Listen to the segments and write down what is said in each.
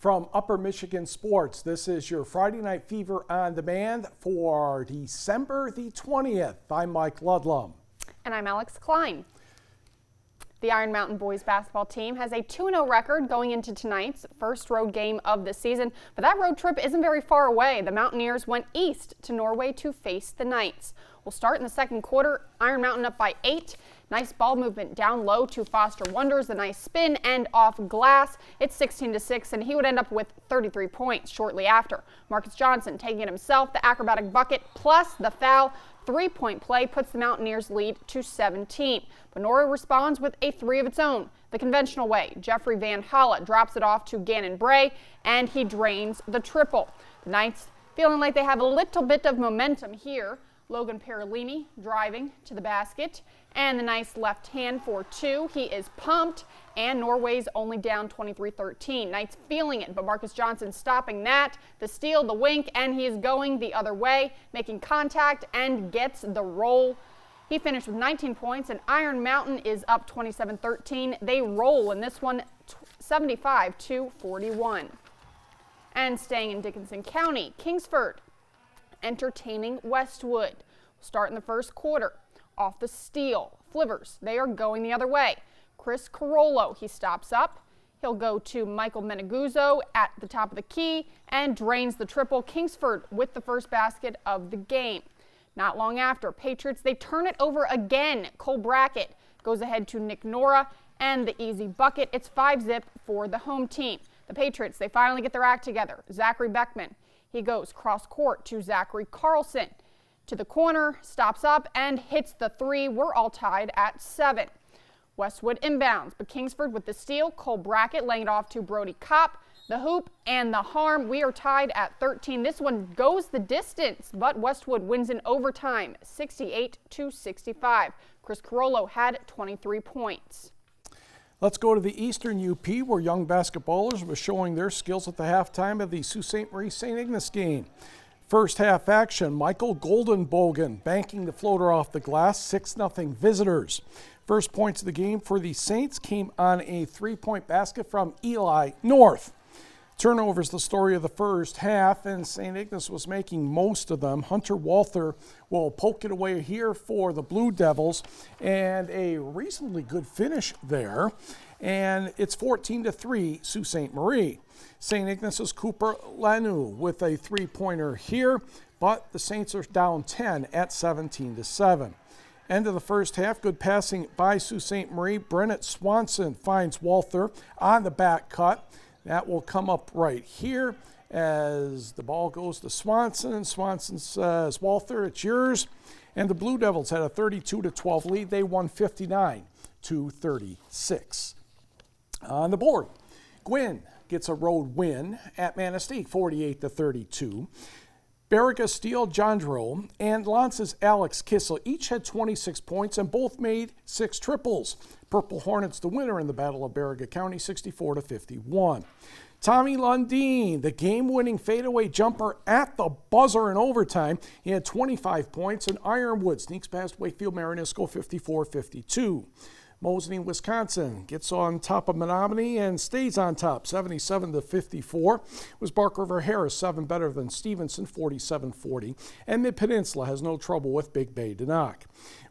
From Upper Michigan Sports, this is your Friday Night Fever on demand for December the 20th. I'm Mike Ludlum. And I'm Alex Klein. The Iron Mountain boys basketball team has a 2-0 record going into tonight's first road game of the season, but that road trip isn't very far away. The Mountaineers went east to Norway to face the Knights. We'll start in the second quarter. Iron Mountain up by 8. Nice ball movement down low to Foster Wonders. The nice spin and off glass. It's 16-6, and he would end up with 33 points shortly after. Marcus Johnson taking it himself. The acrobatic bucket plus the foul. 3-point play puts the Mountaineers lead to 17. But Norway responds with a 3 of its own. The conventional way, Jeffrey Van Holla drops it off to Gannon Bray, and he drains the triple. The Knights feeling like they have a little bit of momentum here. Logan Parolini driving to the basket, and the nice left hand for 2. He is pumped, and Norway's only down 23-13. Knights feeling it, but Marcus Johnson stopping that. The steal, the wink, and he is going the other way, making contact and gets the roll. He finished with 19 points, and Iron Mountain is up 27-13. They roll in this one 75-41. And staying in Dickinson County, Kingsford entertaining Westwood. Start in the first quarter. Off the steal, Flivers, they are going the other way. Chris Carollo, he stops up. He'll go to Michael Meneguzzo at the top of the key and drains the triple. Kingsford with the first basket of the game. Not long after, Patriots, they turn it over again. Cole Brackett goes ahead to Nick Nora and the easy bucket. It's 5-zip for the home team. The Patriots, they finally get their act together. Zachary Beckman, he goes cross court to Zachary Carlson. To the corner, stops up and hits the 3. We're all tied at 7. Westwood inbounds, but Kingsford with the steal. Cole Brackett laying it off to Brody Kopp. The hoop and the harm. We are tied at 13. This one goes the distance, but Westwood wins in overtime, 68-65. Chris Carollo had 23 points. Let's go to the Eastern UP, where young basketballers were showing their skills at the halftime of the Sault Ste. Marie St. Ignace game. First half action, Michael Goldenbogen banking the floater off the glass, 6-0 visitors. First points of the game for the Saints came on a 3-point basket from Eli North. Turnovers the story of the first half, and St. Ignace was making most of them. Hunter Walther will poke it away here for the Blue Devils, and a reasonably good finish there. And it's 14-3 Sault Ste. Marie. St. Ignace's Cooper Lanu with a 3-pointer here, but the Saints are down 10 at 17-7. End of the first half, good passing by Sault Ste. Marie. Brennett Swanson finds Walther on the back cut. That will come up right here as the ball goes to Swanson. Swanson says, Walther, it's yours. And the Blue Devils had a 32-12 lead. They won 59-36. On the board, Gwynn gets a road win at Manistee, 48-32. Baraga Steele Jandro and Lance's Alex Kissel each had 26 points and both made 6 triples. Purple Hornets the winner in the Battle of Baraga County, 64-51. Tommy Lundeen, the game-winning fadeaway jumper at the buzzer in overtime. He had 25 points, and Ironwood sneaks past Wakefield Marinisco, 54-52. Moseley, Wisconsin gets on top of Menominee and stays on top, 77-54. Was Bark River Harris 7 better than Stevenson, 47-40. And Mid-Peninsula has no trouble with Big Bay Denok.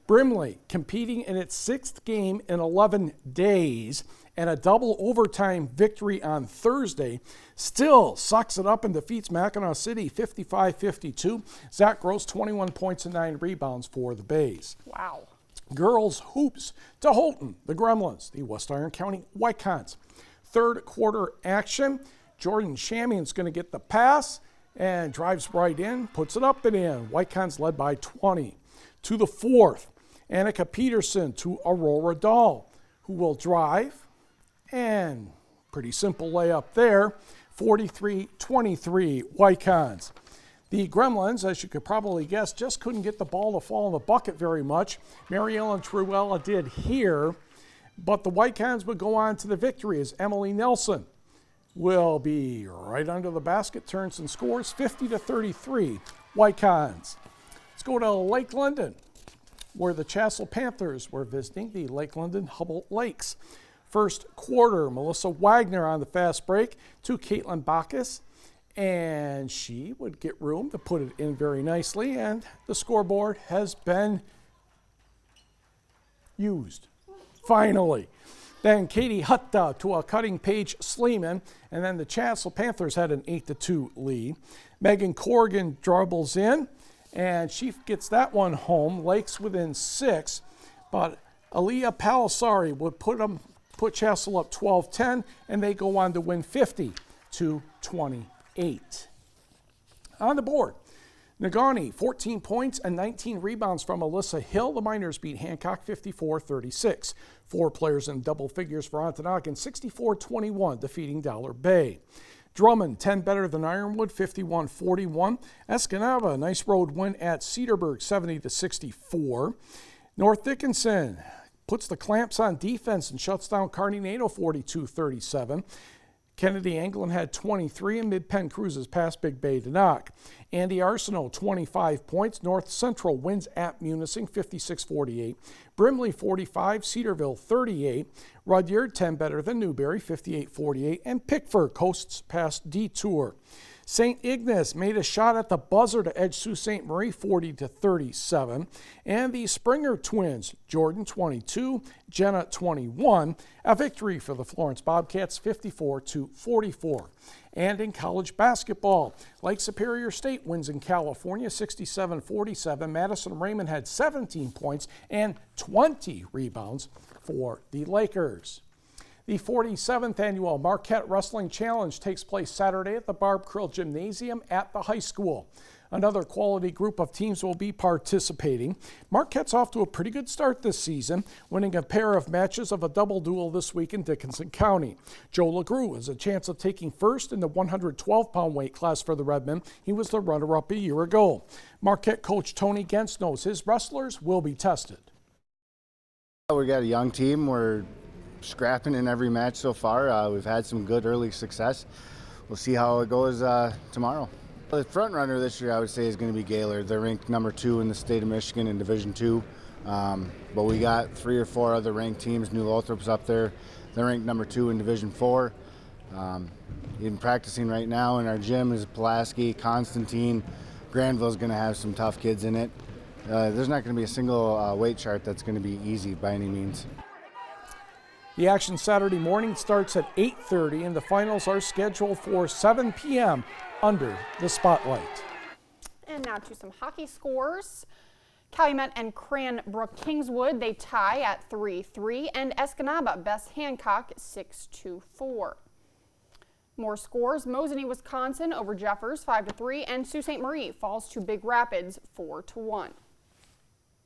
Brimley competing in its 6th game in 11 days and a double overtime victory on Thursday, still sucks it up and defeats Mackinac City 55-52. Zach Gross, 21 points and 9 rebounds for the Bays. Wow. Girls hoops to Houghton, the Gremlins, the West Iron County Whitecons. Third quarter action, Jordan Shamian's going to get the pass and drives right in, puts it up and in. Whitecons led by 20. To the fourth, Annika Peterson to Aurora Dahl, who will drive, and pretty simple layup there, 43-23 Whitecons. The Gremlins, as you could probably guess, just couldn't get the ball to fall in the bucket very much. Mary Ellen Truella did here, but the Whitecons would go on to the victory as Emily Nelson will be right under the basket, turns and scores 50-33 Whitecons. Let's go to Lake London, where the Chassell Panthers were visiting the Lake London Hubble Lakes. First quarter, Melissa Wagner on the fast break to Caitlin Bacchus, and she would get room to put it in very nicely, and the scoreboard has been used, finally. Then Katie Hutta to a cutting Paige Sleeman, and then the Chancellor Panthers had an 8-2 lead. Megan Corrigan dribbles in, and she gets that one home. Lakes within 6, but Aaliyah Palisari would put Chancellor up 12-10, and they go on to win 50-28. On the board, Negaunee, 14 points and 19 rebounds from Alyssa Hill. The Miners beat Hancock 54-36. 4 players in double figures for Ontonagon, 64-21, defeating Dollar Bay. Drummond, 10 better than Ironwood, 51-41. Escanaba, a nice road win at Cedarburg, 70-64. North Dickinson puts the clamps on defense and shuts down Carney-Nato 42-37. Kennedy Anglin had 23, and Mid-Penn cruises past Big Bay to knock. Andy Arsenault, 25 points. North Central wins at Munising, 56-48. Brimley, 45. Cedarville, 38. Rudyard, 10 better than Newberry, 58-48. And Pickford coasts past Detour. St. Ignace made a shot at the buzzer to edge Sault Ste. Marie 40-37. And the Springer twins, Jordan 22, Jenna 21, a victory for the Florence Bobcats 54-44. And in college basketball, Lake Superior State wins in California 67-47. Madison Raymond had 17 points and 20 rebounds for the Lakers. The 47th annual Marquette Wrestling Challenge takes place Saturday at the Barb Krill Gymnasium at the high school. Another quality group of teams will be participating. Marquette's off to a pretty good start this season, winning a pair of matches of a double duel this week in Dickinson County. Joe LeGroux has a chance of taking first in the 112-pound weight class for the Redmen. He was the runner-up a year ago. Marquette coach Tony Gens knows his wrestlers will be tested. We got a young team. We're scrapping in every match so far. We've had some good early success. We'll see how it goes tomorrow. The front runner this year, I would say, is going to be Gaylord. They're ranked number 2 in the state of Michigan in Division II. But we got 3 or 4 other ranked teams. New Lothrop's up there. They're ranked number 2 in Division IV. Even practicing right now in our gym is Pulaski, Constantine. Granville's going to have some tough kids in it. There's not going to be a single weight chart that's going to be easy by any means. The action Saturday morning starts at 8:30, and the finals are scheduled for 7 p.m. under the spotlight. And now to some hockey scores. Calumet and Cranbrook Kingswood, they tie at 3-3, and Escanaba bests Hancock 6-4. More scores: Mosinee, Wisconsin over Jeffers 5-3, and Sault Ste. Marie falls to Big Rapids 4-1.